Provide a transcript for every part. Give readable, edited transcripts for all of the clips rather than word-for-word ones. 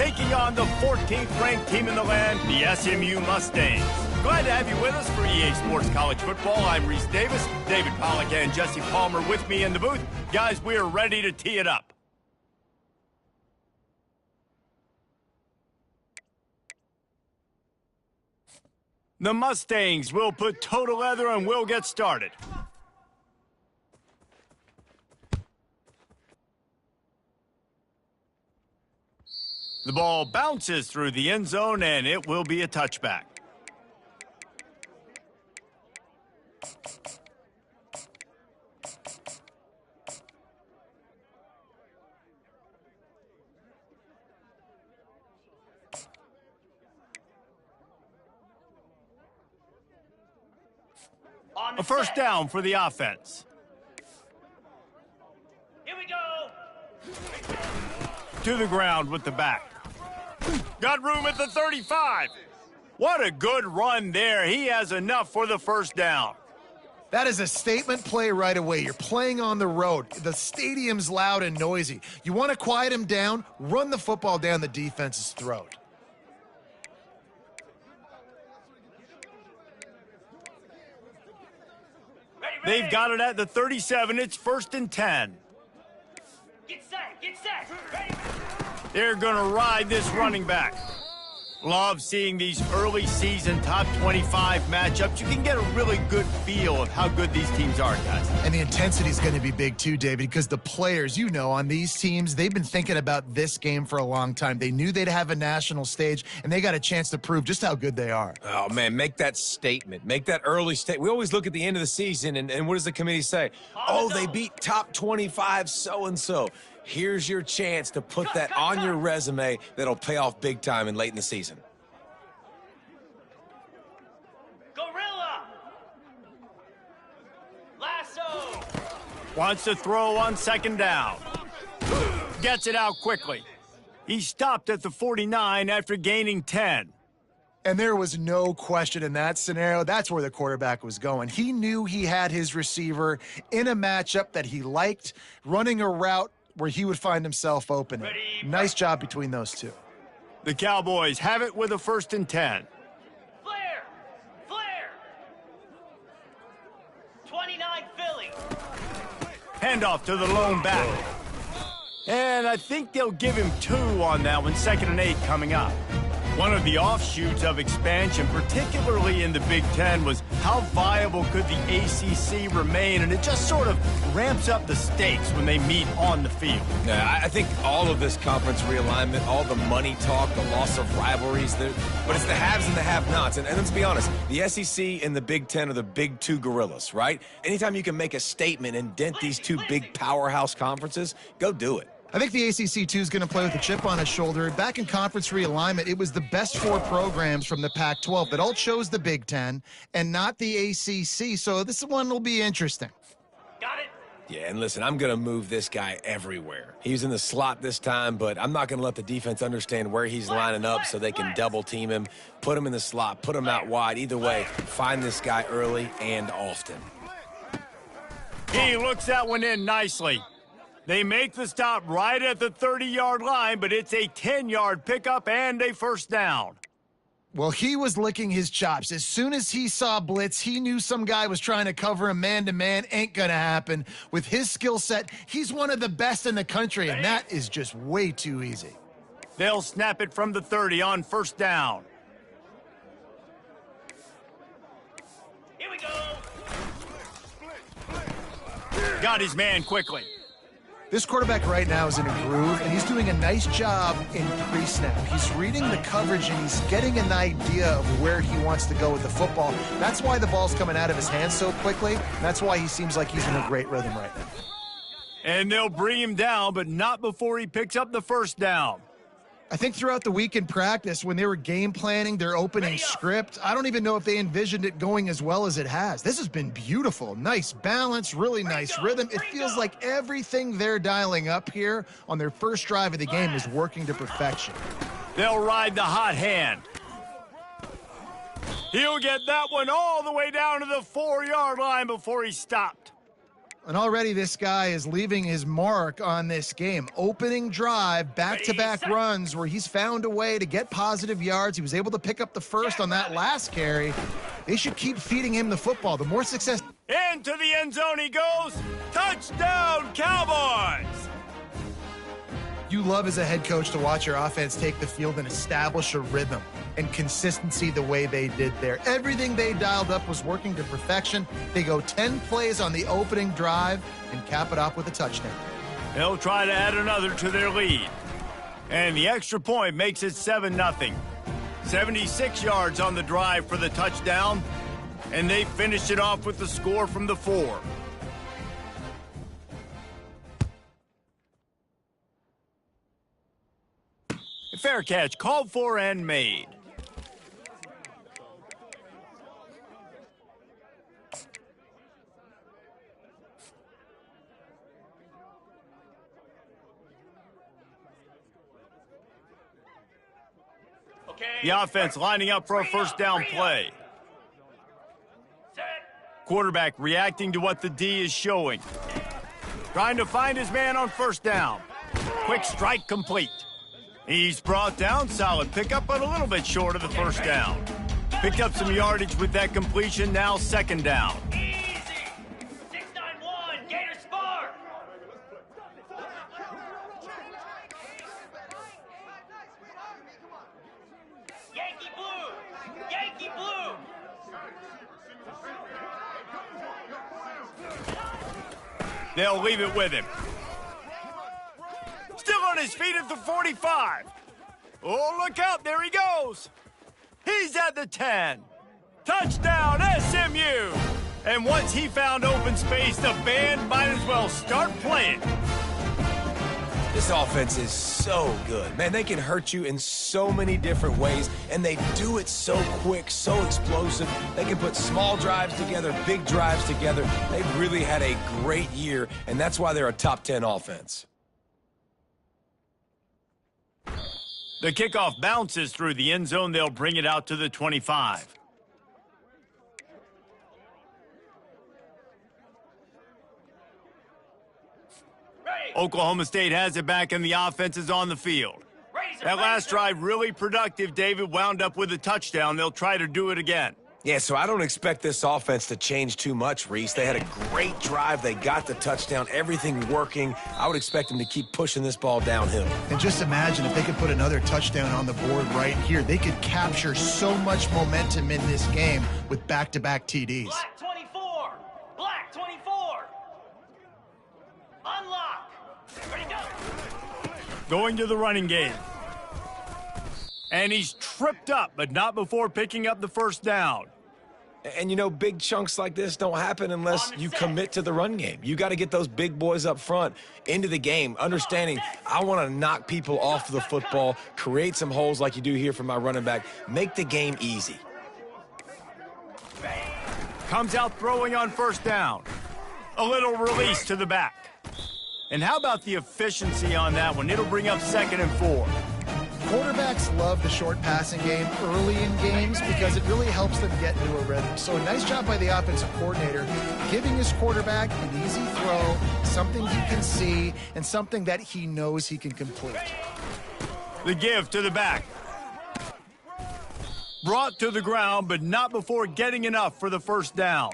taking on the 14th-ranked team in the land, the SMU Mustangs. Glad to have you with us for EA Sports College Football. I'm Reese Davis, David Pollack and Jesse Palmer with me in the booth. Guys, we are ready to tee it up. The Mustangs will put toe to leather and we'll get started. The ball bounces through the end zone and it will be a touchback. A first down for the offense. Here we go. To the ground with the back. Got room at the 35. What a good run there. He has enough for the first down. That is a statement play right away. You're playing on the road. The stadium's loud and noisy. You want to quiet him down, run the football down the defense's throat. They've got it at the 37. It's 1st and 10. Get set, get set. Ready. They're going to ride this running back. Love seeing these early season top 25 matchups. You can get a really good feel of how good these teams are, guys. And the intensity is going to be big too, David, because the players, you know, on these teams, they've been thinking about this game for a long time. They knew they'd have a national stage, and they got a chance to prove just how good they are. Oh, man, make that statement. Make that early statement. We always look at the end of the season, and what does the committee say? Oh, they beat top 25 so-and-so. Here's your chance to put that on your resume that'll pay off big time and late in the season. Gorilla. Lasso. Wants to throw on second down. Gets it out quickly. He stopped at the 49 after gaining 10. And there was no question in that scenario. That's where the quarterback was going. He knew he had his receiver in a matchup that he liked, running a route where he would find himself open. Nice job between those two. The Cowboys have it with a 1st and 10. Flare. Flare. 29 Philly. Handoff to the lone back. And I think they'll give him 2 on that one. 2nd and 8 coming up. One of the offshoots of expansion, particularly in the Big Ten, was how viable could the ACC remain, and it just sort of ramps up the stakes when they meet on the field. Yeah, I think all of this conference realignment, all the money talk, the loss of rivalries, but it's the haves and the have-nots. And let's be honest, the SEC and the Big Ten are the big two gorillas, right? Anytime you can make a statement and dent these two big powerhouse conferences, go do it. I think the ACC, too, is going to play with a chip on his shoulder. Back in conference realignment, it was the best 4 programs from the Pac-12 that all chose the Big Ten and not the ACC, so this one will be interesting. Got it. Yeah, and listen, I'm going to move this guy everywhere. He's in the slot this time, but I'm not going to let the defense understand where he's lining up so they can double-team him, put him in the slot, put him out wide. Either way, find this guy early and often. He looks that one in nicely. They make the stop right at the 30-yard line, but it's a 10-yard pickup and a first down. Well, he was licking his chops. As soon as he saw blitz, he knew some guy was trying to cover him man-to-man. Ain't gonna happen. With his skill set, he's one of the best in the country, and that is just way too easy. They'll snap it from the 30 on first down. Here we go. Got his man quickly. This quarterback right now is in a groove, and he's doing a nice job in pre-snap. He's reading the coverage, and he's getting an idea of where he wants to go with the football. That's why the ball's coming out of his hands so quickly, and that's why he seems like he's in a great rhythm right now. And they'll bring him down, but not before he picks up the first down. I think throughout the week in practice, when they were game planning their opening script, I don't even know if they envisioned it going as well as it has. This has been beautiful. Nice balance, really nice rhythm. It feels like everything they're dialing up here on their first drive of the game is working to perfection. They'll ride the hot hand. He'll get that one all the way down to the 4-yard line before he stopped. And already this guy is leaving his mark on this game. Opening drive, back-to-back runs where he's found a way to get positive yards. He was able to pick up the first on that last carry. They should keep feeding him the football. The more success... Into the end zone he goes. Touchdown, Cowboys! You love as a head coach to watch your offense take the field and establish a rhythm and consistency the way they did there. Everything they dialed up was working to perfection. They go 10 plays on the opening drive and cap it off with a touchdown. They'll try to add another to their lead. And the extra point makes it 7-0. 76 yards on the drive for the touchdown, and they finished it off with the score from the 4. Fair catch called for and made. Okay. The offense lining up for a first down play. Set. Quarterback reacting to what the D is showing. Trying to find his man on first down. Quick strike complete. He's brought down, solid pickup, but a little bit short of the first down. Picked up some yardage with that completion, now second down. Easy. 691. Gator Spar. Yankee Blue. Yankee Blue. They'll leave it with him. Still on his feet at the 45. Oh, look out, there he goes. He's at the 10. Touchdown, SMU. And once he found open space, the band might as well start playing. This offense is so good. Man, they can hurt you in so many different ways, and they do it so quick, so explosive. They can put small drives together, big drives together. They've really had a great year, and that's why they're a top 10 offense. The kickoff bounces through the end zone. They'll bring it out to the 25. Ready. Oklahoma State has it back, and the offense is on the field. That last drive really productive. David wound up with a touchdown. They'll try to do it again. Yeah, so I don't expect this offense to change too much, Reese. They had a great drive. They got the touchdown, everything working. I would expect them to keep pushing this ball downhill. And just imagine if they could put another touchdown on the board right here. They could capture so much momentum in this game with back-to-back TDs. Black 24. Black 24. Unlock. Ready, go. Going to the running game. And he's tripped up, but not before picking up the first down. And, you know, big chunks like this don't happen unless you commit to the run game. You got to get those big boys up front into the game, understanding I want to knock people off the football, create some holes like you do here for my running back, make the game easy. Comes out throwing on first down. A little release to the back. And how about the efficiency on that one? It'll bring up 2nd and 4. Quarterbacks love the short passing game early in games because it really helps them get into a rhythm. So a nice job by the offensive coordinator, giving his quarterback an easy throw, something he can see, and something that he knows he can complete. The give to the back. Brought to the ground, but not before getting enough for the first down.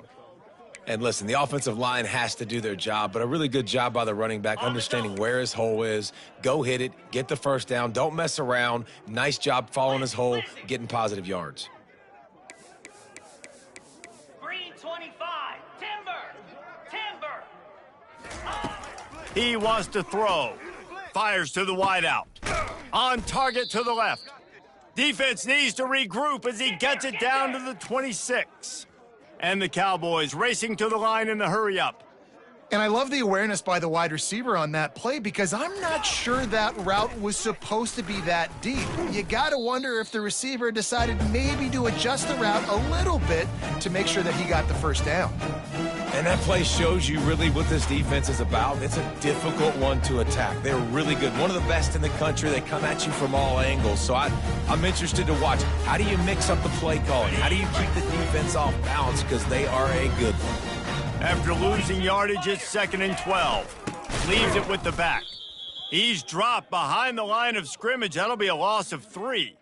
And listen, the offensive line has to do their job, but a really good job by the running back, understanding where his hole is. Go hit it, get the first down, don't mess around. Nice job following his hole, getting positive yards. Green 25. Timber. He wants to throw. Fires to the wideout. On target to the left. Defense needs to regroup as he gets it down to the 26. And the Cowboys racing to the line in the hurry-up. And I love the awareness by the wide receiver on that play because I'm not sure that route was supposed to be that deep. You got to wonder if the receiver decided maybe to adjust the route a little bit to make sure that he got the first down. And that play shows you really what this defense is about. It's a difficult one to attack. They're really good. One of the best in the country. They come at you from all angles. So I'm interested to watch. How do you mix up the play calling? How do you keep the defense off balance? Because they are a good one. After losing yardage, it's 2nd and 12. Leaves it with the back. He's dropped behind the line of scrimmage. That'll be a loss of 3.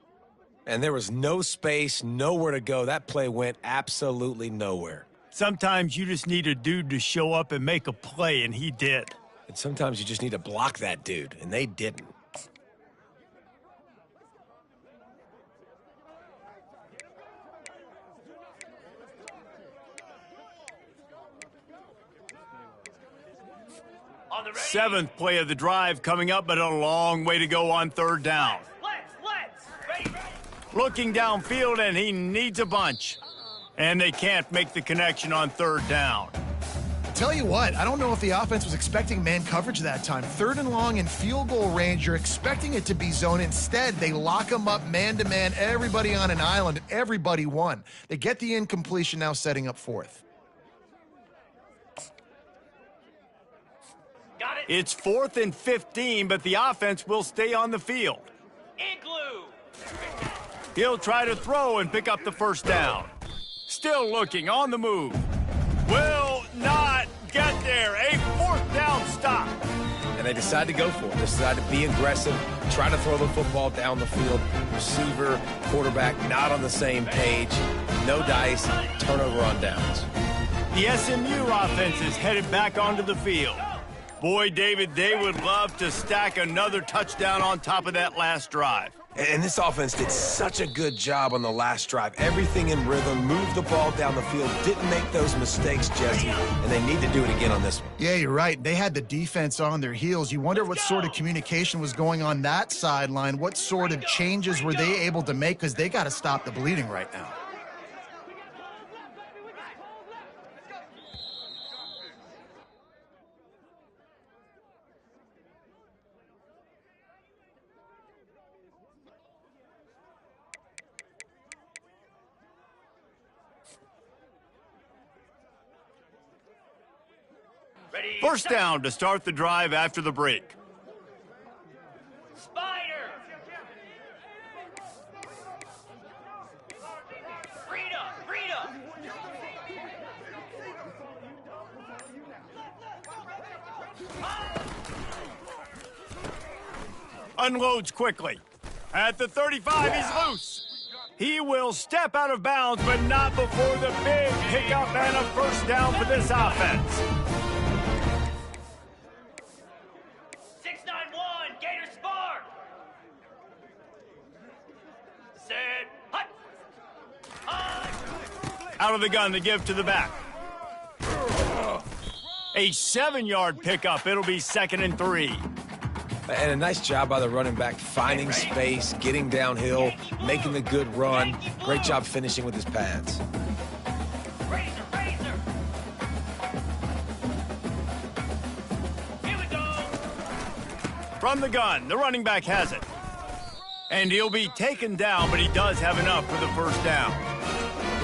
And there was no space, nowhere to go. That play went absolutely nowhere. Sometimes you just need a dude to show up and make a play, and he did. And sometimes you just need to block that dude, and they didn't. On the ready. 7th play of the drive coming up, but a long way to go on 3rd down. Let's. Ready. Looking downfield, and he needs a bunch. And they can't make the connection on 3rd down. Tell you what, I don't know if the offense was expecting man coverage that time. 3rd and long in field goal range, you're expecting it to be zone. Instead, they lock them up man-to-man, everybody on an island, everybody won. They get the incompletion, now setting up 4th. Got it. It's 4th and 15, but the offense will stay on the field. Igloo. He'll try to throw and pick up the 1st down. Still looking, on the move. Will not get there. A 4th down stop. And they decide to go for it. They decide to be aggressive, try to throw the football down the field. Receiver, quarterback, not on the same page. No dice, turnover on downs. The SMU offense is headed back onto the field. Boy, David, they would love to stack another touchdown on top of that last drive. And this offense did such a good job on the last drive. Everything in rhythm, moved the ball down the field, didn't make those mistakes, Jesse, and they need to do it again on this one. Yeah, you're right. They had the defense on their heels. You wonder what sort of communication was going on that sideline. What sort of changes were they able to make? Because they got to stop the bleeding right now. Ready. 1st down to start the drive after the break. Spider. Freedom. Unloads quickly. At the 35, he's loose. He will step out of bounds, but not before the big pickup and a 1st down for this offense. 691. Gator Spark. Set. Hut. Out of the gun to give to the back. A 7-yard pickup. It'll be 2nd and 3. And a nice job by the running back, finding space, getting downhill, making the good run. Great job finishing with his pads. Razor. Here we go. From the gun, the running back has it. And he'll be taken down, but he does have enough for the 1st down.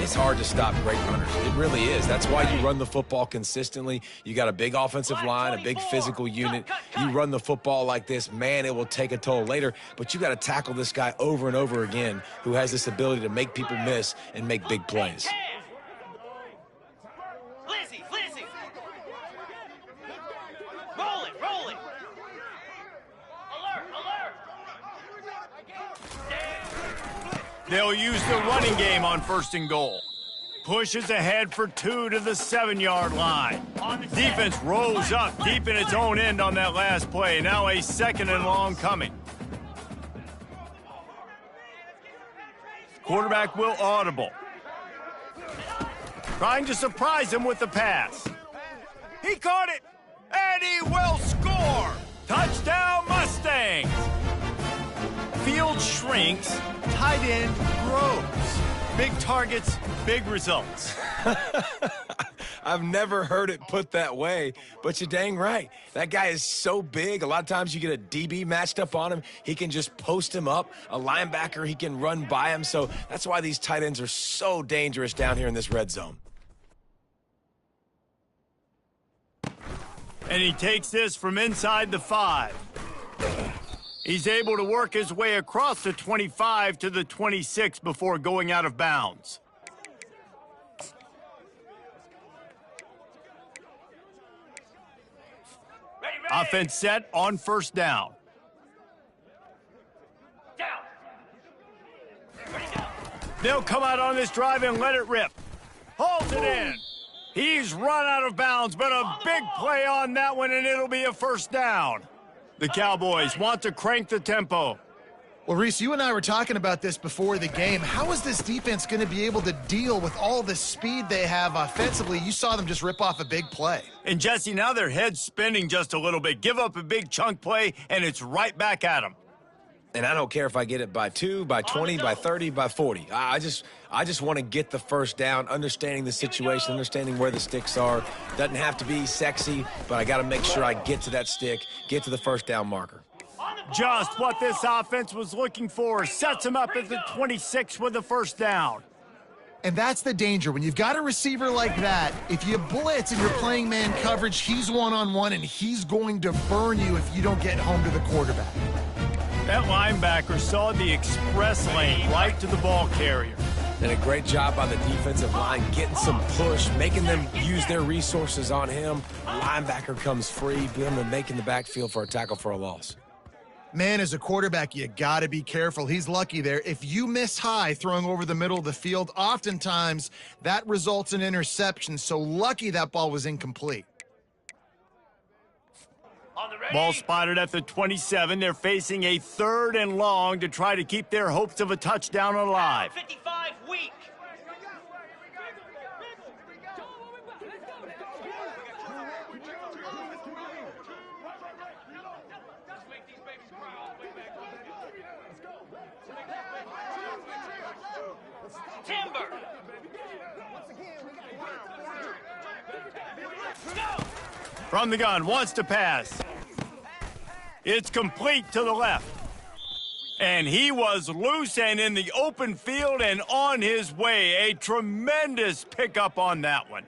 It's hard to stop great runners. It really is. That's why you run the football consistently. You got a big offensive line, a big physical unit. You run the football like this, man, it will take a toll later. But you got to tackle this guy over and over again who has this ability to make people miss and make big plays. Lizzie. Roll it. Alert. They'll use the running game on 1st and goal. Pushes ahead for 2 to the 7-yard line. Defense rolls up deep in its own end on that last play. Now a 2nd and long coming. Quarterback will audible. Trying to surprise him with the pass. He caught it, and he will score. Touchdown Mustangs. Field shrinks, tight end grows. Big targets, big results. I've never heard it put that way, but you're dang right. That guy is so big. A lot of times you get a DB matched up on him. He can just post him up. A linebacker, he can run by him. So that's why these tight ends are so dangerous down here in this red zone. And he takes this from inside the 5. He's able to work his way across the 25 to the 26 before going out of bounds. Offense set on first down. Down. Ready, down. They'll come out on this drive and let it rip. Holds it in. He's run out of bounds, but a big play on that one, and it'll be a first down. The Cowboys want to crank the tempo. Well, Reese, you and I were talking about this before the game. How is this defense going to be able to deal with all the speed they have offensively? You saw them just rip off a big play. And, Jesse, now their head's spinning just a little bit. Give up a big chunk play, and it's right back at them. And I don't care if I get it by 2, by 20, by 30, by 40. I just want to get the first down, understanding the situation, understanding where the sticks are. Doesn't have to be sexy, but I got to make sure I get to that stick, get to the first down marker. Just what this offense was looking for. Sets him up at the 26 with the first down. And that's the danger. When you've got a receiver like that, if you blitz and you're playing man coverage, he's one-on-one, and he's going to burn you if you don't get home to the quarterback. That linebacker saw the express lane right to the ball carrier. And a great job by the defensive line, getting some push, making them use their resources on him. Linebacker comes free, boom, and making the backfield for a tackle for a loss. Man, as a quarterback, you got to be careful. He's lucky there. If you miss high throwing over the middle of the field, oftentimes that results in interception. So lucky that ball was incomplete. Ball spotted at the 27. They're facing a 3rd and long to try to keep their hopes of a touchdown alive. 55 weak. Timber. Go. From the gun, wants to pass. It's complete to the left. And he was loose and in the open field and on his way. A tremendous pickup on that one.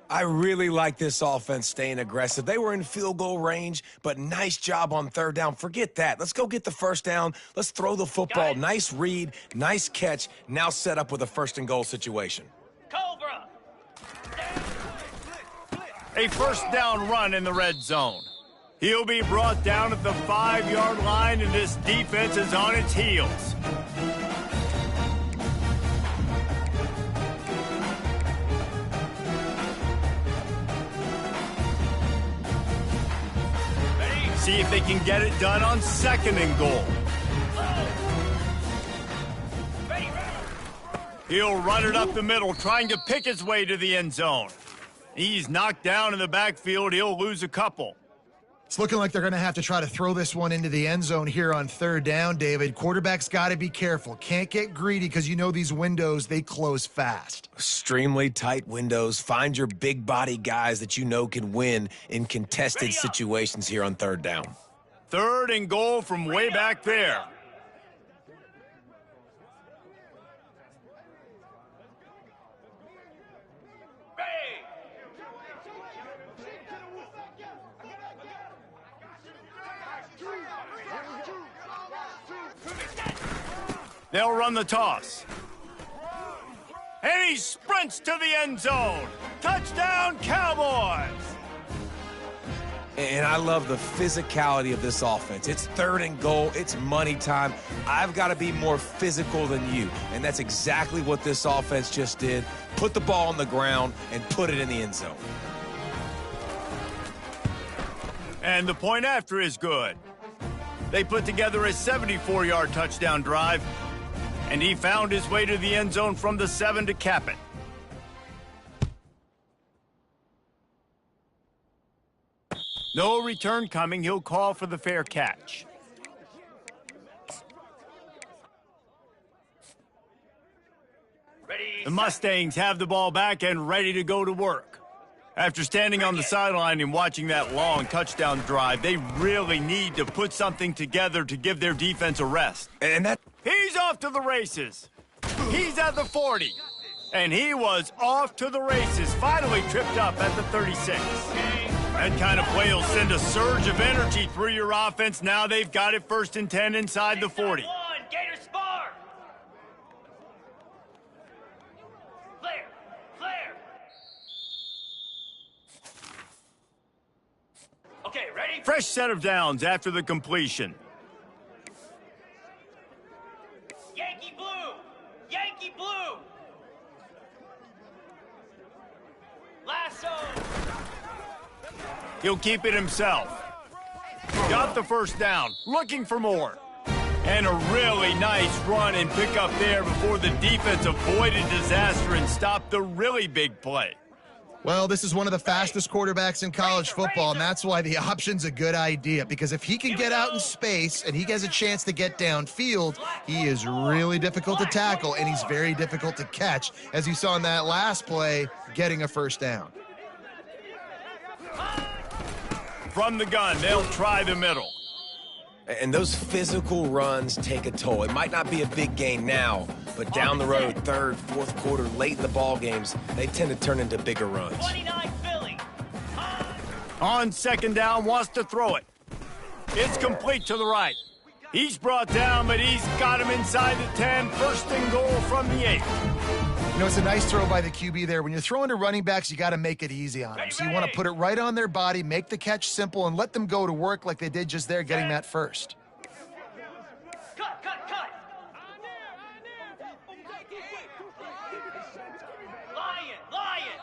I really like this offense staying aggressive. They were in field goal range, but nice job on 3rd down. Forget that. Let's go get the first down. Let's throw the football. Nice read, nice catch. Now set up with a 1st and goal situation. Cobra. A first down run in the red zone. He'll be brought down at the 5-yard line, and this defense is on its heels. See if they can get it done on 2nd and goal. He'll run it up the middle, trying to pick his way to the end zone. He's knocked down in the backfield. He'll lose a couple. It's looking like they're going to have to try to throw this one into the end zone here on 3rd down, David. Quarterback's got to be careful. Can't get greedy because you know these windows, they close fast. Extremely tight windows. Find your big body guys that you know can win in contested situations here on 3rd down. 3rd and goal from way back there. They'll run the toss. And he sprints to the end zone. Touchdown, Cowboys! And I love the physicality of this offense. It's 3rd and goal. It's money time. I've got to be more physical than you. And that's exactly what this offense just did. Put the ball on the ground and put it in the end zone. And the point after is good. They put together a 74-yard touchdown drive. And he found his way to the end zone from the 7 to cap it. No return coming. He'll call for the fair catch. The Mustangs have the ball back and ready to go to work. After standing on the sideline and watching that long touchdown drive, they really need to put something together to give their defense a rest. And that... He's off to the races. He's at the 40. And he was off to the races, finally tripped up at the 36. That kind of play will send a surge of energy through your offense. Now they've got it 1st and 10 inside the 40. Gator Spar. Flare. Fresh Fresh set of downs after the completion. Yankee blue! Yankee blue! Lasso! He'll keep it himself. Got the first down, looking for more. And a really nice run and pick up there before the defense avoided disaster and stopped the really big play. Well, this is one of the fastest quarterbacks in college football, and that's why the option's a good idea. Because if he can get out in space and he has a chance to get downfield, he is really difficult to tackle, and he's very difficult to catch, as you saw in that last play, getting a first down. From the gun, they'll try the middle. And those physical runs take a toll. It might not be a big gain now, but down the road, third, fourth quarter, late in the ball games, they tend to turn into bigger runs. 29 Philly! On second down, wants to throw it. It's complete to the right. He's brought down, but he's got him inside the 10. First and goal from the 8. You know, it's a nice throw by the QB there. When you're throwing to running backs, you got to make it easy on them. So you want to put it right on their body, make the catch simple, and let them go to work like they did just there, getting that first. Cut, cut, cut! Lion, lion!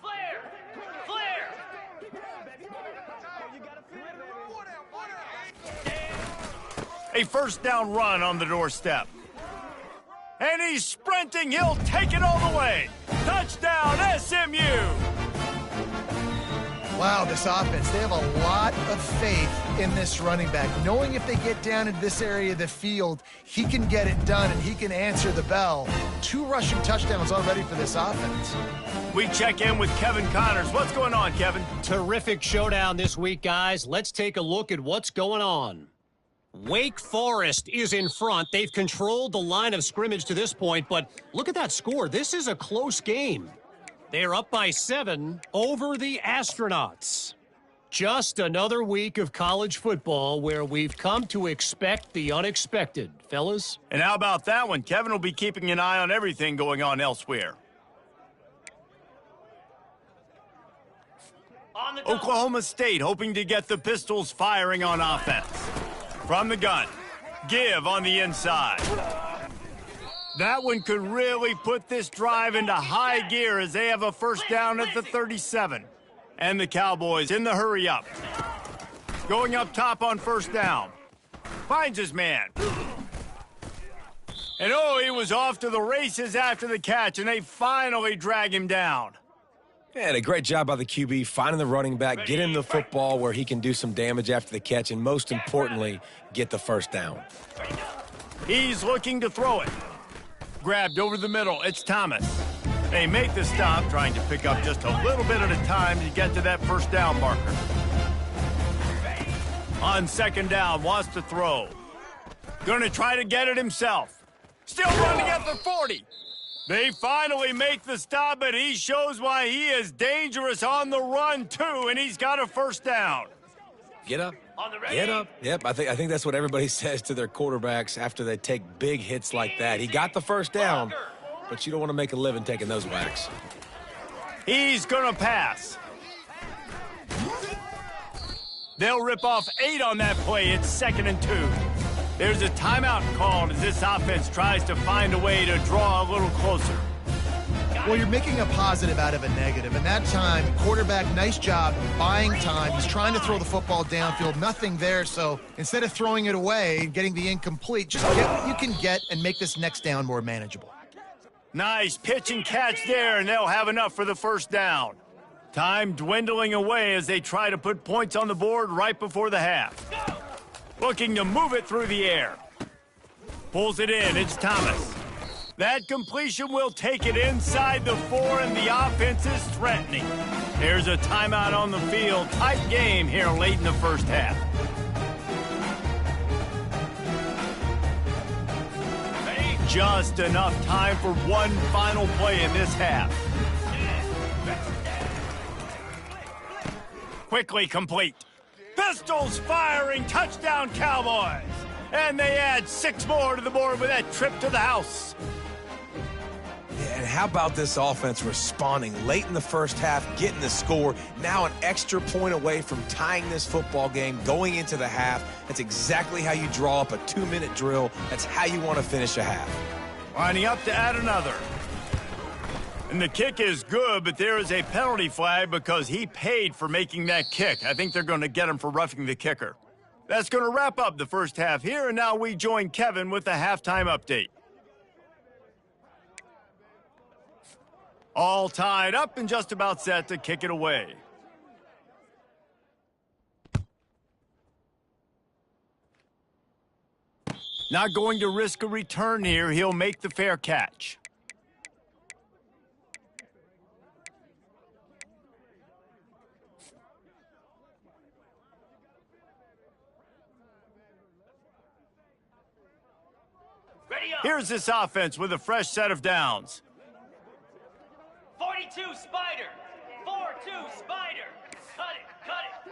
Flare! Flare! A first down run on the doorstep. And he's sprinting. He'll take it all the way. Touchdown, SMU! Wow, this offense, they have a lot of faith in this running back, knowing if they get down into this area of the field, he can get it done and he can answer the bell. 2 rushing touchdowns already for this offense. We check in with Kevin Connors. What's going on, Kevin? Terrific showdown this week, guys. Let's take a look at what's going on. Wake Forest is in front. They've controlled the line of scrimmage to this point, but look at that score. This is a close game. They're up by 7 over the Astronauts. Just another week of college football where we've come to expect the unexpected, fellas. And how about that one? Kevin will be keeping an eye on everything going on elsewhere. On the double. Oklahoma State hoping to get the Pistols firing on offense. From the gun, give on the inside. That one could really put this drive into high gear as they have a first down at the 37. And the Cowboys in the hurry up. Going up top on first down. Finds his man. And oh, he was off to the races after the catch, and they finally drag him down. And a great job by the QB, finding the running back, get him the football where he can do some damage after the catch, and most importantly, get the first down. He's looking to throw it. Grabbed over the middle, it's Thomas. They make the stop, trying to pick up just a little bit at a time to get to that first down marker. On second down, wants to throw. Gonna try to get it himself. Still running at the 40. They finally make the stop, but he shows why he is dangerous on the run, too, and he's got a first down. Get up. On the ready. Get up. Yep, I think that's what everybody says to their quarterbacks after they take big hits like that. He got the first down, but you don't want to make a living taking those whacks. He's gonna pass. They'll rip off 8 on that play. It's 2nd and 2. There's a timeout called as this offense tries to find a way to draw a little closer. Well, you're making a positive out of a negative, and that time, quarterback, nice job buying time. He's trying to throw the football downfield, nothing there, so instead of throwing it away and getting the incomplete, just get what you can get and make this next down more manageable. Nice pitch and catch there, and they'll have enough for the first down. Time dwindling away as they try to put points on the board right before the half. Looking to move it through the air. Pulls it in, it's Thomas. That completion will take it inside the 4, and the offense is threatening. There's a timeout on the field. Tight game here late in the first half. Just enough time for one final play in this half. Quickly complete. Pistols firing, touchdown Cowboys. And they add 6 more to the board with that trip to the house. Yeah, and how about this offense responding late in the first half, getting the score, now an extra point away from tying this football game, going into the half. That's exactly how you draw up a 2-minute drill. That's how you want to finish a half. Lining up to add another. And the kick is good, but there is a penalty flag because he paid for making that kick. I think they're going to get him for roughing the kicker. That's going to wrap up the first half here, and now we join Kevin with the halftime update. All tied up and just about set to kick it away. Not going to risk a return here. He'll make the fair catch. Here's this offense with a fresh set of downs. 42 Spider. 4-2 Spider. Cut it.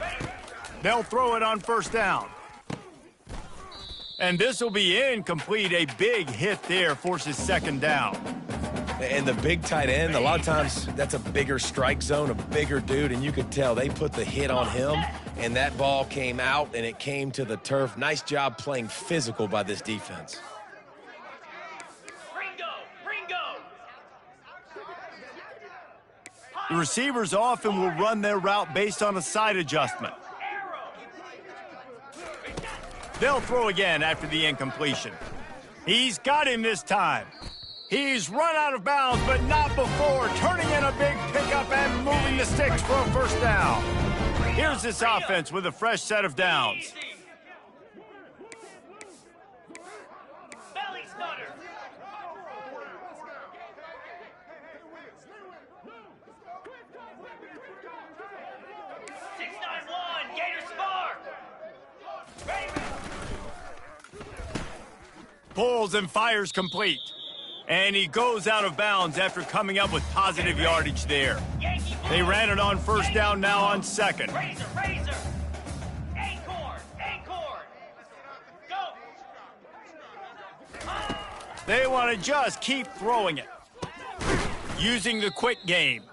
Ready. They'll throw it on first down. And this will be incomplete. A big hit there forces second down. And the big tight end, a lot of times that's a bigger strike zone, a bigger dude, and you could tell they put the hit on him, and that ball came out, and it came to the turf. Nice job playing physical by this defense. The receivers often will run their route based on a side adjustment. They'll throw again after the incompletion. He's got him this time. He's run out of bounds, but not before turning in a big pickup and moving the sticks for a first down. Here's this offense with a fresh set of downs. Belly stutter. Gator Spark. Ready. Pulls and fires complete. And he goes out of bounds after coming up with positive yardage there. They ran it on first down, now on second. Razor. Acorn. Go. They want to just keep throwing it. Using the quick game.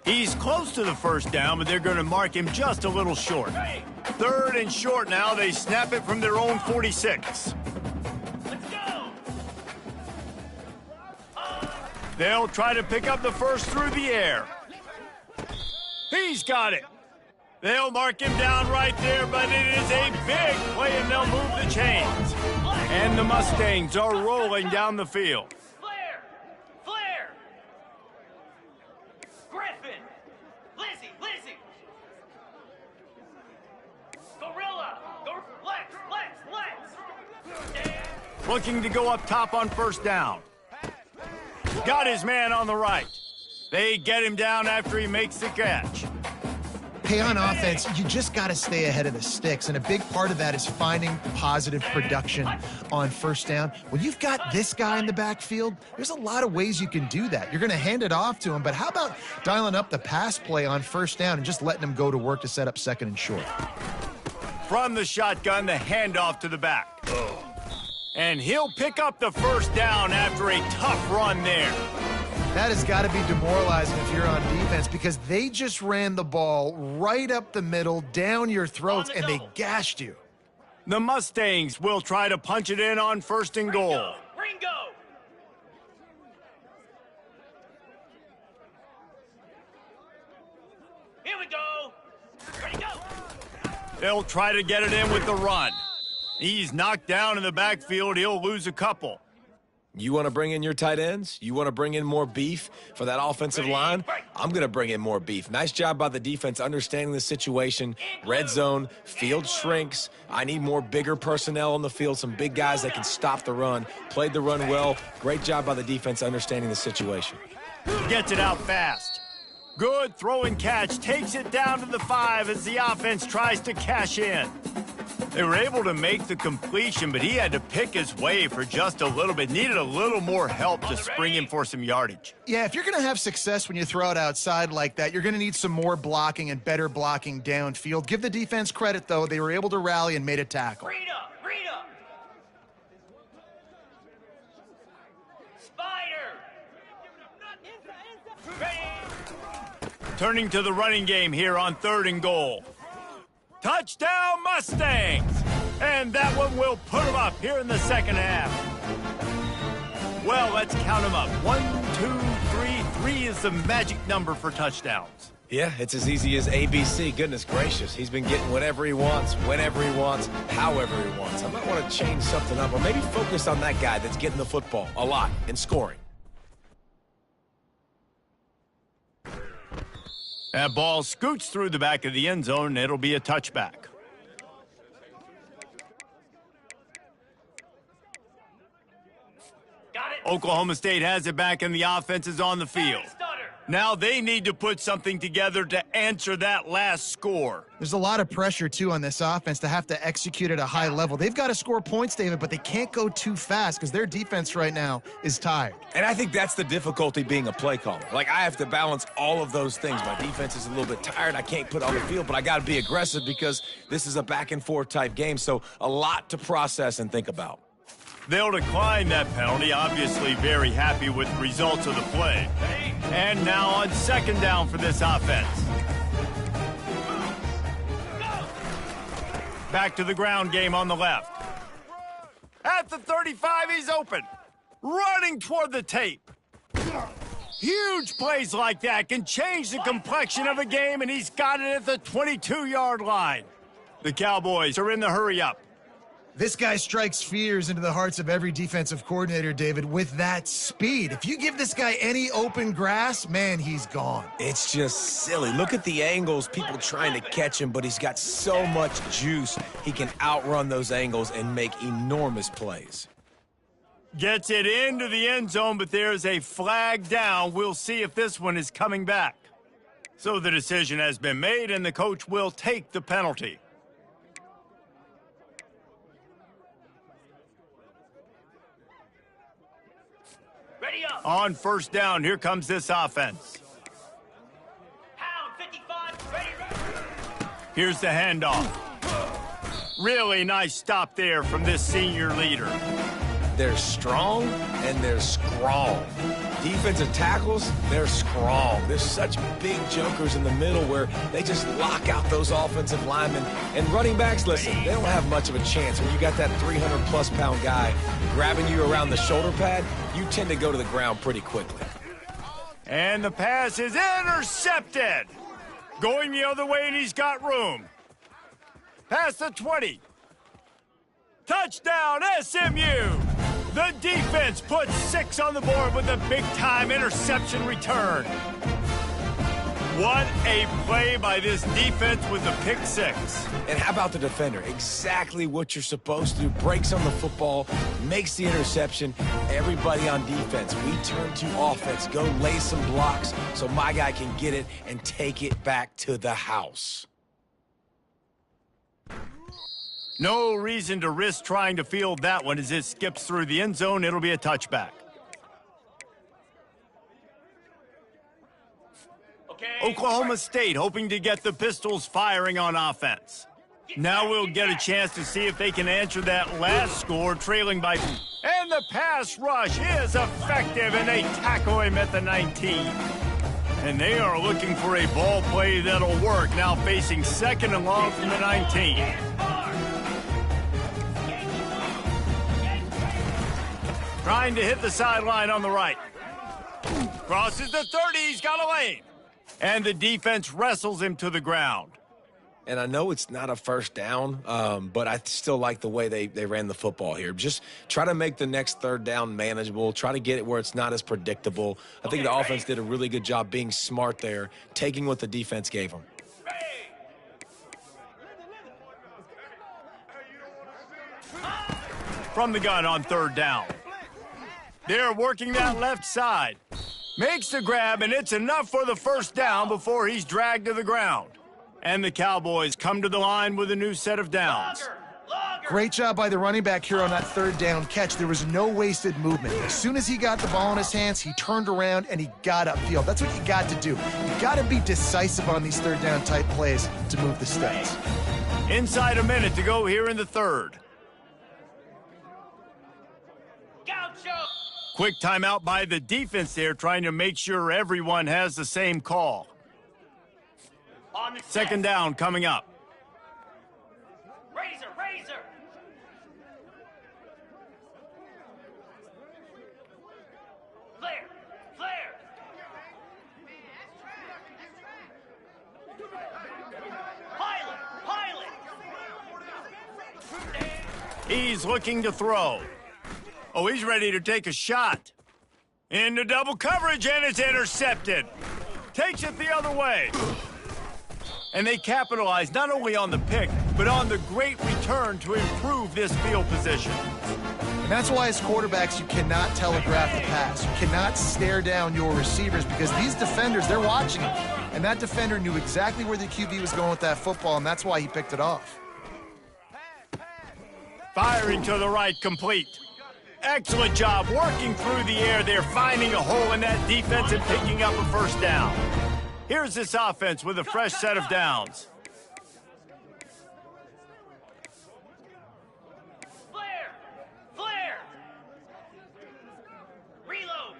He's close to the first down, but they're going to mark him just a little short. Third and short now. They snap it from their own 46. They'll try to pick up the first through the air. He's got it. They'll mark him down right there, but it is a big play, and they'll move the chains. And the Mustangs are rolling down the field. Flair. Griffin. Lizzie. Gorilla. Lex. Looking to go up top on first down. Got his man on the right. They get him down after he makes the catch. Hey, on offense, you just got to stay ahead of the sticks, and a big part of that is finding positive production on first down. When you've got this guy in the backfield, there's a lot of ways you can do that. You're going to hand it off to him, but how about dialing up the pass play on first down and just letting him go to work to set up second and short? From the shotgun, the handoff to the back. And he'll pick up the first down after a tough run there. That has got to be demoralizing if you're on defense, because they just ran the ball right up the middle, down your throats, and they gashed you. The Mustangs will try to punch it in on first and goal. Ringo. Here we go. Ready, go. They'll try to get it in with the run. He's knocked down in the backfield. He'll lose a couple. You want to bring in your tight ends? You want to bring in more beef for that offensive line? I'm going to bring in more beef. Nice job by the defense understanding the situation. Red zone, field shrinks. I need more bigger personnel on the field, some big guys that can stop the run. Played the run well. Great job by the defense understanding the situation. Gets it out fast. Good throw and catch. Takes it down to the 5 as the offense tries to cash in. They were able to make the completion, but he had to pick his way for just a little bit. Needed a little more help to spring him for some yardage. Yeah, if you're going to have success when you throw it outside like that, you're going to need some more blocking and better blocking downfield. Give the defense credit, though. They were able to rally and made a tackle. Read up. Turning to the running game here on 3rd and goal. Touchdown Mustangs! And that one will put them up here in the second half. Well, let's count them up. 1, 2, 3. 3 is the magic number for touchdowns. Yeah, it's as easy as ABC. Goodness gracious. He's been getting whatever he wants, whenever he wants, however he wants. I might want to change something up or maybe focus on that guy that's getting the football a lot and scoring. That ball scoots through the back of the end zone, and it'll be a touchback. Got it. Oklahoma State has it back, and the offense is on the field. Stutter. Now they need to put something together to answer that last score. There's a lot of pressure, too, on this offense to have to execute at a high level. They've got to score points, David, but they can't go too fast because their defense right now is tired. And I think that's the difficulty being a play caller. Like, I have to balance all of those things. My defense is a little bit tired. I can't put on the field, but I got to be aggressive because this is a back-and-forth type game, so a lot to process and think about. They'll decline that penalty, obviously very happy with the results of the play. And now on 2nd down for this offense. Back to the ground game on the left. At the 35, he's open. Running toward the tape. Huge plays like that can change the complexion of a game, and he's got it at the 22-yard line. The Cowboys are in the hurry-up. This guy strikes fears into the hearts of every defensive coordinator, David, with that speed. If you give this guy any open grass, man, he's gone. It's just silly. Look at the angles, people trying to catch him, but he's got so much juice. He can outrun those angles and make enormous plays. Gets it into the end zone, but there's a flag down. We'll see if this one is coming back. So the decision has been made, and the coach will take the penalty. Ready up. On 1st down, here comes this offense. Hound 55. Ready. Here's the handoff. Really nice stop there from this senior leader. They're strong and they're strong. Defensive tackles, they're strong. There's such big jokers in the middle where they just lock out those offensive linemen. And running backs, listen, they don't have much of a chance. When you got that 300-plus pound guy grabbing you around the shoulder pad, you tend to go to the ground pretty quickly. And the pass is intercepted. Going the other way, and he's got room. Past the 20. Touchdown, SMU! The defense puts 6 on the board with a big-time interception return. What a play by this defense with the pick 6. And how about the defender? Exactly what you're supposed to do. Breaks on the football, makes the interception. Everybody on defense, we turn to offense. Go lay some blocks so my guy can get it and take it back to the house. No reason to risk trying to field that one as it skips through the end zone. It'll be a touchback. Okay. Oklahoma State hoping to get the Pistols firing on offense. Now we'll get a chance to see if they can answer that last score, trailing by... And the pass rush is effective, and they tackle him at the 19. And they are looking for a ball play that'll work, now facing 2nd and long from the 19. Trying to hit the sideline on the right. Crosses the 30, he's got a lane. And the defense wrestles him to the ground. And I know it's not a 1st down, but I still like the way they ran the football here. Just try to make the next 3rd down manageable. Try to get it where it's not as predictable. I think the offense did a really good job being smart there, taking what the defense gave them. From the gun on 3rd down. They're working that left side. Makes the grab, and it's enough for the 1st down before he's dragged to the ground. And the Cowboys come to the line with a new set of downs. Great job by the running back here on that 3rd down catch. There was no wasted movement. As soon as he got the ball in his hands, he turned around and he got upfield. That's what you got to do. You got to be decisive on these 3rd down type plays to move the stats. Inside a minute to go here in the 3rd. Quick timeout by the defense there, trying to make sure everyone has the same call. On the Second down coming up. Razor, razor. Flare, flare. Pilot, pilot. He's looking to throw. Oh, he's ready to take a shot. Into double coverage, and it's intercepted. Takes it the other way. And they capitalize not only on the pick, but on the great return to improve this field position. And that's why as quarterbacks, you cannot telegraph the pass. You cannot stare down your receivers because these defenders, they're watching them. And that defender knew exactly where the QB was going with that football, and that's why he picked it off. Firing to the right, complete. Excellent job working through the air there, finding a hole in that defense and picking up a first down. Here's this offense with a fresh set of downs. Flare, flare. Reload.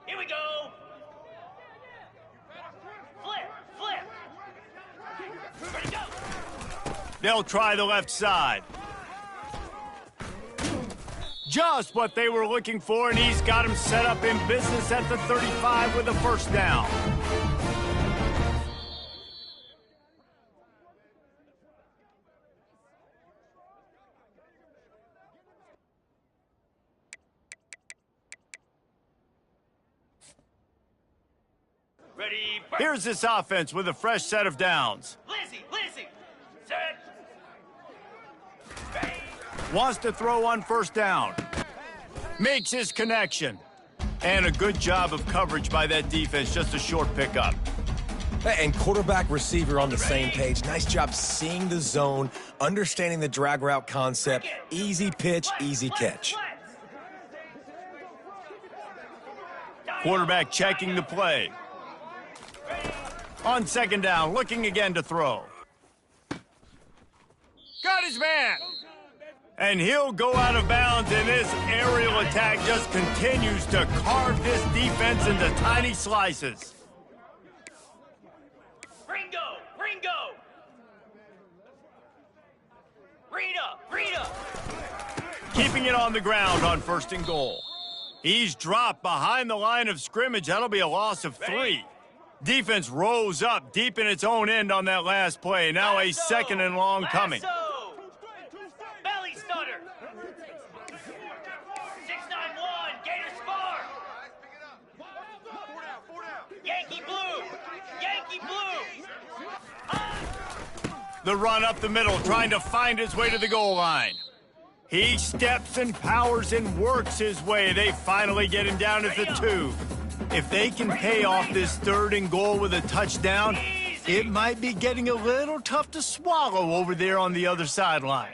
Here we go. Flare, flare. Ready to go. They'll try the left side. Just what they were looking for, and he's got him set up in business at the 35 with a first down. Ready, Here's this offense with a fresh set of downs. Lizzie, Lizzie. Set. Bang. Wants to throw on first down. Makes his connection. And a good job of coverage by that defense, just a short pickup. And quarterback receiver on the same page. Nice job seeing the zone, understanding the drag route concept. Easy pitch, easy catch. Quarterback checking the play. On second down, looking again to throw. Got his man. And he'll go out of bounds, and this aerial attack just continues to carve this defense into tiny slices. Ringo, Ringo. Rita, Rita. Keeping it on the ground on first and goal. He's dropped behind the line of scrimmage. That'll be a loss of 3. Defense rose up deep in its own end on that last play. Now a second and long coming. Belly stutter. 691, Gator Spar. Yankee Blue, Yankee Blue. The run up the middle, trying to find his way to the goal line. He steps and powers and works his way. They finally get him down at the 2. If they can pay off this third and goal with a touchdown, it might be getting a little tough to swallow over there on the other sideline.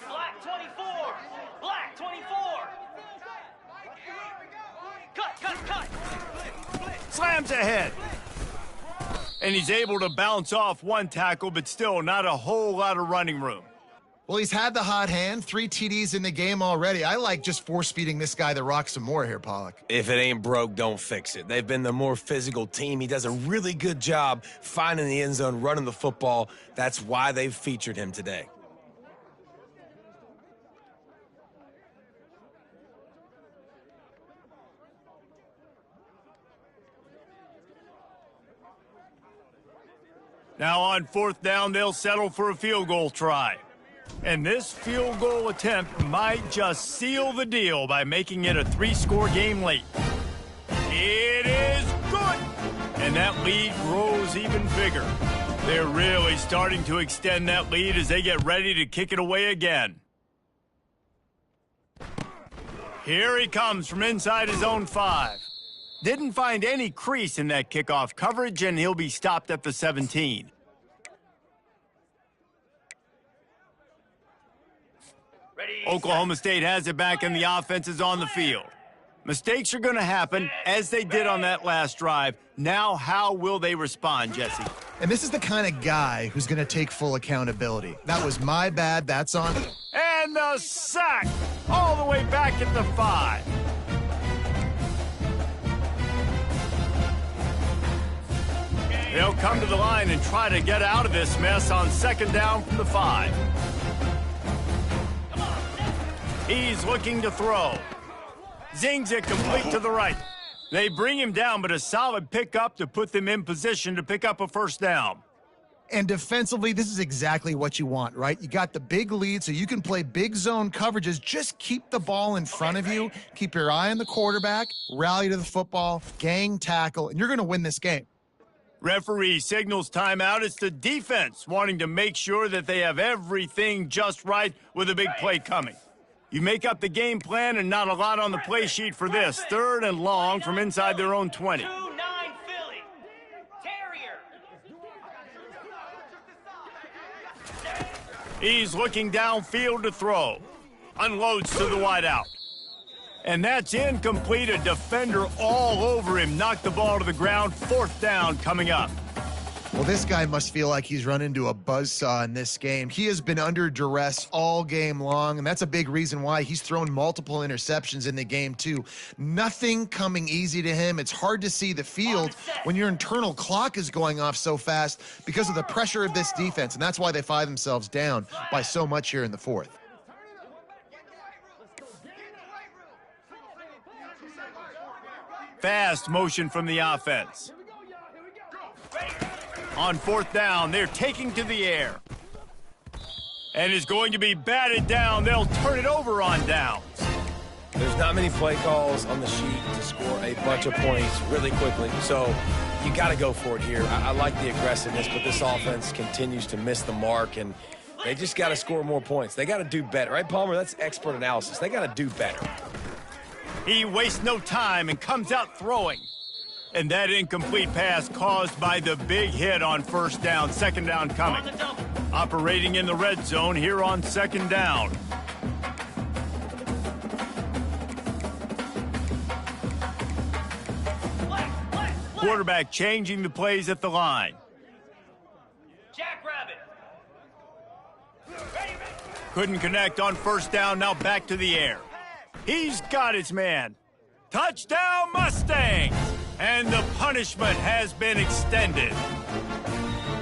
Black 24, Black 24. Cut. Slams ahead. And he's able to bounce off one tackle, but still not a whole lot of running room. Well, he's had the hot hand, 3 TDs in the game already. I like just force-feeding this guy the rock some more here, Pollock. If it ain't broke, don't fix it. They've been the more physical team. He does a really good job finding the end zone, running the football. That's why they've featured him today. Now on fourth down, they'll settle for a field goal try. And this field goal attempt might just seal the deal by making it a 3-score game late. It is good! And that lead grows even bigger. They're really starting to extend that lead as they get ready to kick it away again. Here he comes from inside his own 5. Didn't find any crease in that kickoff coverage, and he'll be stopped at the 17. Oklahoma State has it back, and the offense is on the field. Mistakes are going to happen, as they did on that last drive. Now, how will they respond, Jesse? And this is the kind of guy who's going to take full accountability. That was my bad. That's on. And the sack all the way back at the 5. They'll come to the line and try to get out of this mess on second down from the 5. He's looking to throw. Zings it complete to the right. They bring him down, but a solid pickup to put them in position to pick up a first down. And defensively, this is exactly what you want, right? You got the big lead, so you can play big zone coverages. Just keep the ball in front of you. Keep your eye on the quarterback, rally to the football, gang tackle, and you're going to win this game. Referee signals timeout. It's the defense wanting to make sure that they have everything just right with a big play coming. You make up the game plan and not a lot on the play sheet for this. 3rd and long from inside their own 20. 2-9 Philly. Terrier. He's looking downfield to throw. Unloads to the wideout. And that's incomplete. A defender all over him. Knocked the ball to the ground. 4th down coming up. Well, this guy must feel like he's run into a buzzsaw in this game. He has been under duress all game long, and that's a big reason why he's thrown multiple interceptions in the game, too. Nothing coming easy to him. It's hard to see the field when your internal clock is going off so fast because of the pressure of this defense, and that's why they find themselves down by so much here in the 4th. Fast motion from the offense. On 4th down, they're taking to the air. And is going to be batted down. They'll turn it over on downs. There's not many play calls on the sheet to score a bunch of points really quickly, so you got to go for it here. I like the aggressiveness, but this offense continues to miss the mark, and they just got to score more points. They got to do better, right, Palmer? That's expert analysis. They got to do better. He wastes no time and comes out throwing. And that incomplete pass caused by the big hit on 1st down. 2nd down coming. Operating in the red zone here on 2nd down. Quarterback changing the plays at the line. Jackrabbit. Couldn't connect on 1st down. Now back to the air. He's got his man. Touchdown Mustangs! And the punishment has been extended.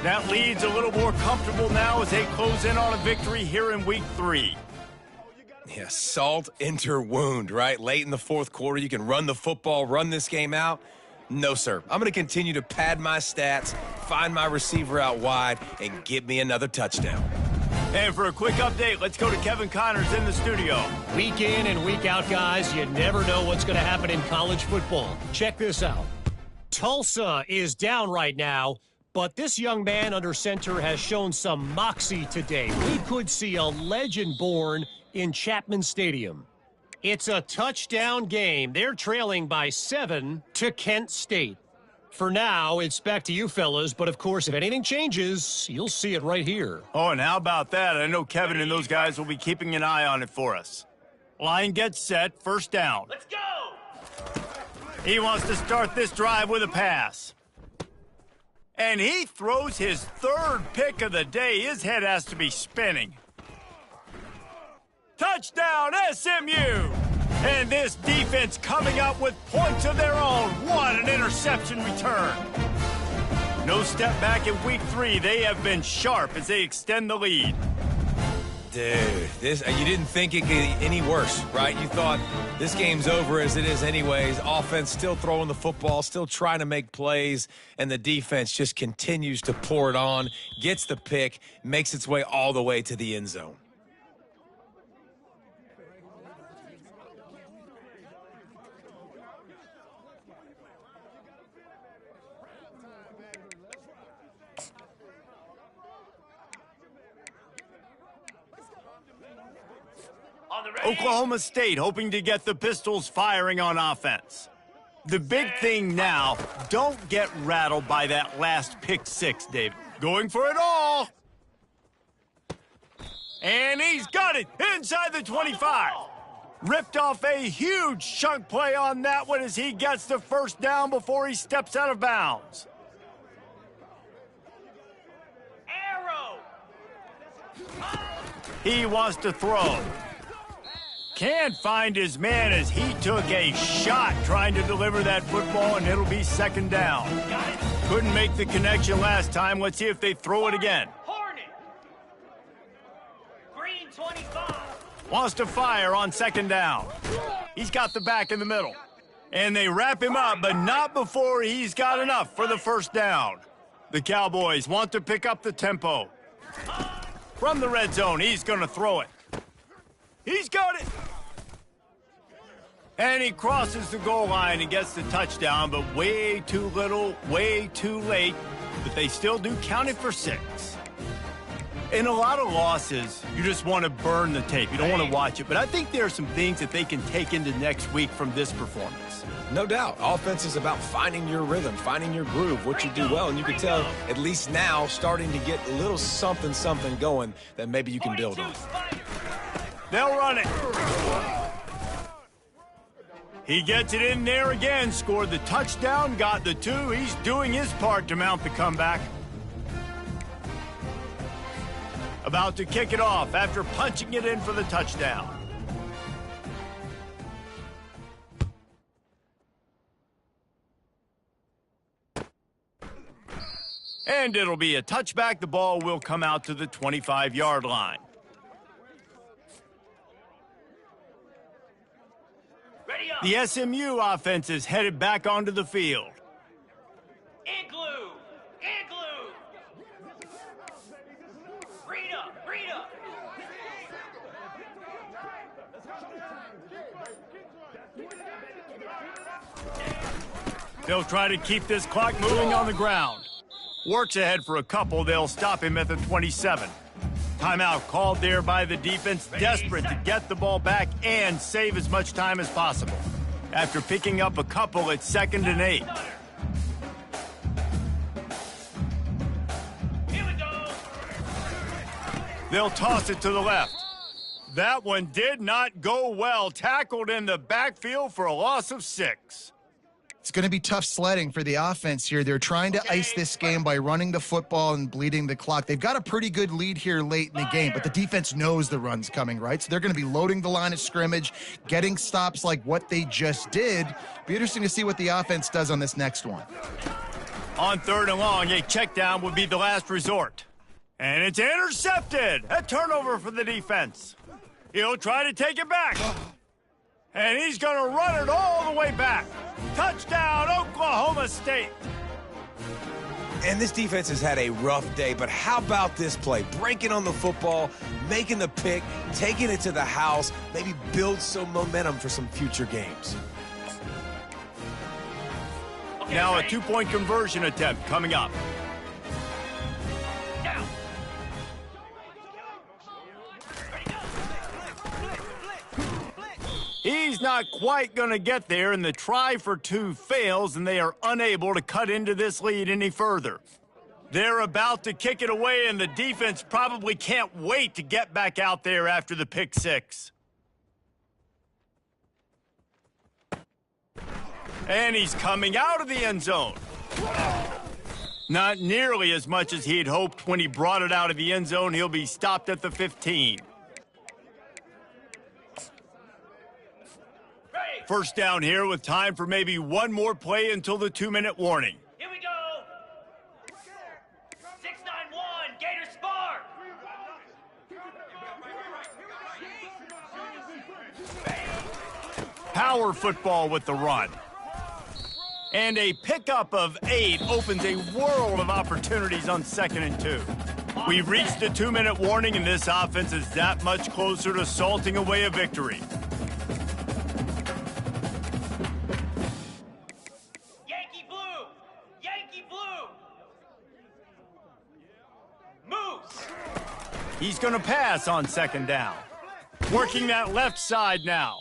That lead's a little more comfortable now as they close in on a victory here in week 3. Yeah, salt enter wound, right? Late in the 4th quarter, you can run the football, run this game out. No, sir. I'm going to continue to pad my stats, find my receiver out wide, and get me another touchdown. And for a quick update, let's go to Kevin Connors in the studio. Week in and week out, guys, you never know what's going to happen in college football. Check this out. Tulsa is down right now, but this young man under center has shown some moxie today. We could see a legend born in Chapman Stadium. It's a touchdown game. They're trailing by 7 to Kent State. For now, it's back to you fellas, but of course, if anything changes, you'll see it right here. Oh, and how about that? I know Kevin and those guys will be keeping an eye on it for us. Line gets set, 1st down. Let's go! He wants to start this drive with a pass. And he throws his 3rd pick of the day. His head has to be spinning. Touchdown, SMU! And this defense coming up with points of their own. What an interception return. No step back in week 3. They have been sharp as they extend the lead. Dude, you didn't think it could get any worse, right? You thought this game's over as it is anyways. Offense still throwing the football, still trying to make plays, and the defense just continues to pour it on, gets the pick, makes its way all the way to the end zone. Oklahoma State hoping to get the Pistols firing on offense. The big thing now, don't get rattled by that last pick 6, Dave. Going for it all. And he's got it inside the 25. Ripped off a huge chunk play on that one as he gets the 1st down before he steps out of bounds. Arrow. He wants to throw. Can't find his man as he took a shot trying to deliver that football, and it'll be 2nd down. Got it. Couldn't make the connection last time. Let's see if they throw it again. Hornet. Green 25. Wants to fire on second down. He's got the back in the middle. And they wrap him up, but not before he's got enough for the first down. The Cowboys want to pick up the tempo. From the red zone, he's going to throw it. He's got it. And he crosses the goal line and gets the touchdown, but way too little, way too late. But they still do count it for 6. In a lot of losses, you just want to burn the tape. You don't want to watch it. But I think there are some things that they can take into next week from this performance. No doubt. Offense is about finding your rhythm, finding your groove, what you do well. And you can tell, at least now, starting to get a little something going that maybe you can build on. They'll run it. He gets it in there again, scored the touchdown, got the 2. He's doing his part to mount the comeback. About to kick it off after punching it in for the touchdown. And it'll be a touchback. The ball will come out to the 25-yard line. Ready up. The SMU offense is headed back onto the field. Igloo. Igloo. Read up. Read up. They'll try to keep this clock moving on the ground. Works ahead for a couple. They'll stop him at the 27. Timeout called there by the defense, desperate to get the ball back and save as much time as possible. After picking up a couple, it's 2nd and 8. Here we go. They'll toss it to the left. That one did not go well. Tackled in the backfield for a loss of 6. It's going to be tough sledding for the offense here. They're trying to ice this game by running the football and bleeding the clock. They've got a pretty good lead here late in the game, but the defense knows the run's coming, right? So they're going to be loading the line of scrimmage, getting stops like what they just did. Be interesting to see what the offense does on this next one. On 3rd and long, a check down would be the last resort. And it's intercepted. A turnover for the defense. He'll try to take it back. And he's going to run it all the way back. Touchdown, Oklahoma State. And this defense has had a rough day, but how about this play? Breaking on the football, making the pick, taking it to the house, maybe build some momentum for some future games. Okay, Now a ready? 2-point conversion attempt coming up. Now. Ready, go. He's not quite going to get there, and the try for 2 fails, and they are unable to cut into this lead any further. They're about to kick it away, and the defense probably can't wait to get back out there after the pick 6. And he's coming out of the end zone. Not nearly as much as he had hoped when he brought it out of the end zone. He'll be stopped at the 15. Ready. First down here with time for maybe one more play until the 2-minute warning. Here we go. 691 Gator Spark. Power football with the run. And a pickup of 8 opens a world of opportunities on 2nd and 2. We've reached the 2-minute warning, and this offense is that much closer to salting away a victory. Yankee blue. Yankee blue. Moose. He's going to pass on 2nd down. Working that left side now.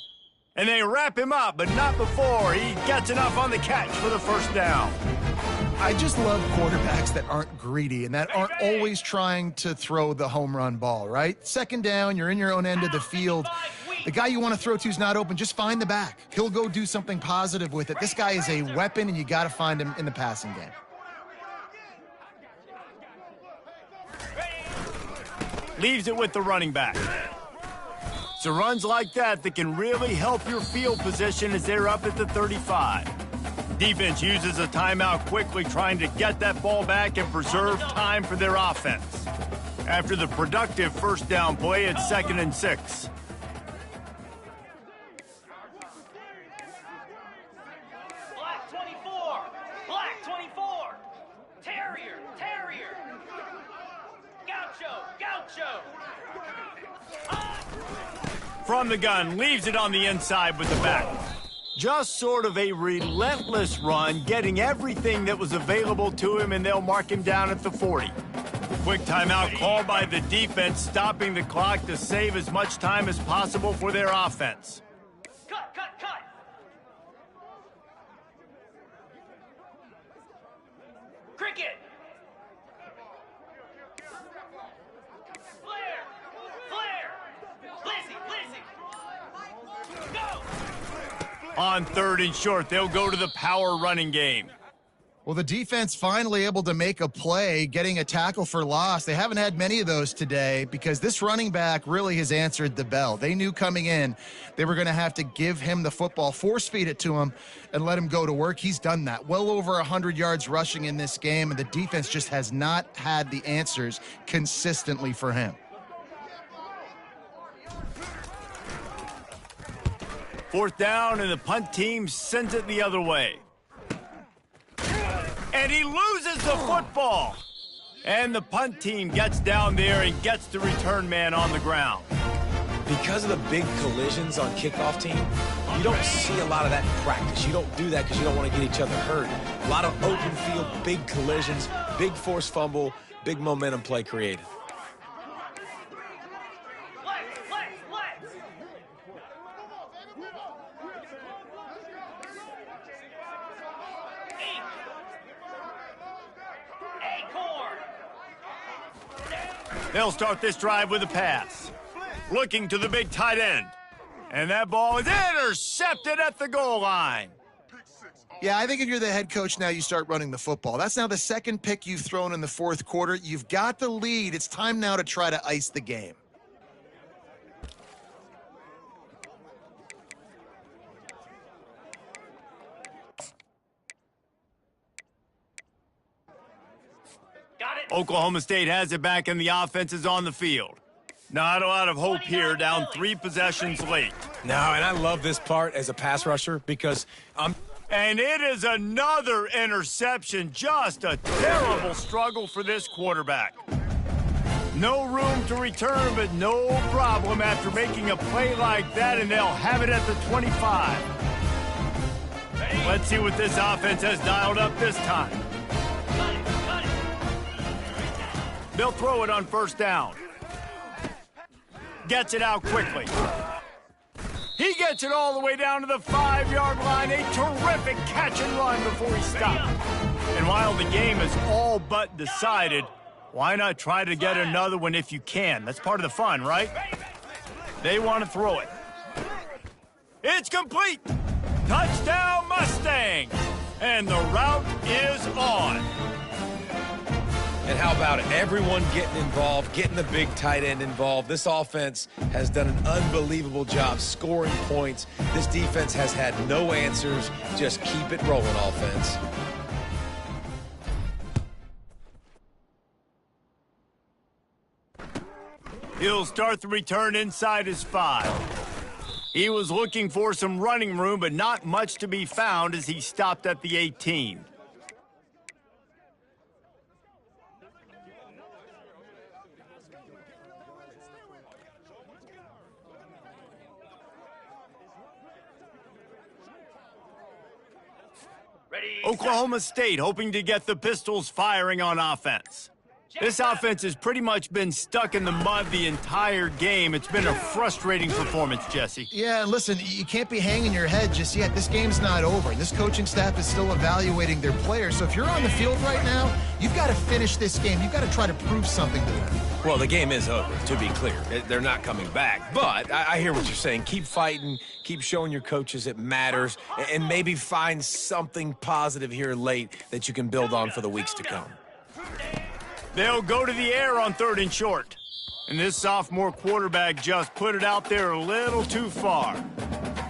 And they wrap him up, but not before he gets enough on the catch for the first down. I just love quarterbacks that aren't greedy and that aren't always trying to throw the home run ball, right? 2nd down, you're in your own end of the field. The guy you want to throw to is not open. Just find the back. He'll go do something positive with it. This guy is a weapon, and you got to find him in the passing game. Leaves it with the running back. So runs like that can really help your field position as they're up at the 35. Defense uses a timeout quickly, trying to get that ball back and preserve time for their offense. After the productive first down play, it's 2nd and 6. Black 24. Black 24. Terrier. Terrier. Gaucho. Gaucho. From the gun, leaves it on the inside with the back. Just sort of a relentless run, getting everything that was available to him, and they'll mark him down at the 40. Quick timeout called by the defense, stopping the clock to save as much time as possible for their offense. Cut, cut, cut. Cricket. Flare. Flare. Lizzie, Lizzie. Go. On 3rd and short, they'll go to the power running game. Well, the defense finally able to make a play, getting a tackle for loss. They haven't had many of those today because this running back really has answered the bell. They knew coming in they were going to have to give him the football, force feed it to him, and let him go to work. He's done that. Well over 100 yards rushing in this game, and the defense just has not had the answers consistently for him. Fourth down, and the punt team sends it the other way. And he loses the football. And the punt team gets down there and gets the return man on the ground. Because of the big collisions on kickoff team, you don't see a lot of that in practice. You don't do that because you don't want to get each other hurt. A lot of open field, big collisions, big forced fumble, big momentum play created. They'll start this drive with a pass. Looking to the big tight end. And that ball is intercepted at the goal line. Yeah, I think if you're the head coach now, you start running the football. That's now the second pick you've thrown in the fourth quarter. You've got the lead. It's time now to try to ice the game. Oklahoma State has it back, and the offense is on the field. Not a lot of hope here, down 3 possessions late. No, and I love this part as a pass rusher because And it is another interception. Just a terrible struggle for this quarterback. No room to return, but no problem after making a play like that, and they'll have it at the 25. Let's see what this offense has dialed up this time. They'll throw it on first down. Gets it out quickly. He gets it all the way down to the 5-yard line. A terrific catch and run before he stopped. And while the game is all but decided, why not try to get another one if you can? That's part of the fun, right? They want to throw it. It's complete. Touchdown Mustangs. And the route is on. And how about it? Everyone getting involved, getting the big tight end involved. This offense has done an unbelievable job scoring points. This defense has had no answers. Just keep it rolling, offense. He'll start the return inside his 5. He was looking for some running room, but not much to be found as he stopped at the 18. Oklahoma State hoping to get the Pistols firing on offense. This offense has pretty much been stuck in the mud the entire game. It's been a frustrating performance, Jesse. Yeah, and listen, you can't be hanging your head just yet. This game's not over. This coaching staff is still evaluating their players. So if you're on the field right now, you've got to finish this game. You've got to try to prove something to them. Well, the game is over, to be clear. They're not coming back. But I hear what you're saying. Keep fighting. Keep showing your coaches it matters. And maybe find something positive here late that you can build on for the weeks to come. They'll go to the air on 3rd and short. And this sophomore quarterback just put it out there a little too far.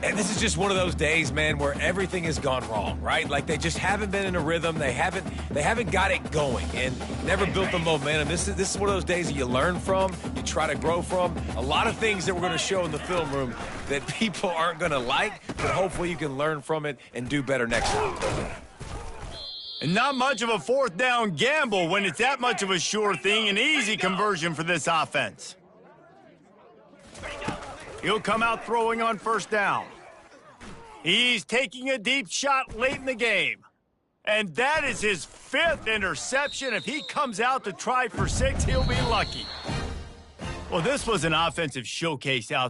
And this is just one of those days, man, where everything has gone wrong, right? Like they just haven't been in a rhythm. They haven't got it going and never built the momentum. This is one of those days that you learn from, you try to grow from. A lot of things that we're going to show in the film room that people aren't going to like, but hopefully you can learn from it and do better next time. And not much of a fourth down gamble when it's that much of a sure thing, an easy conversion for this offense. He'll come out throwing on first down. He's taking a deep shot late in the game. And that is his 5th interception. If he comes out to try for 6, he'll be lucky. Well, this was an offensive showcase out there.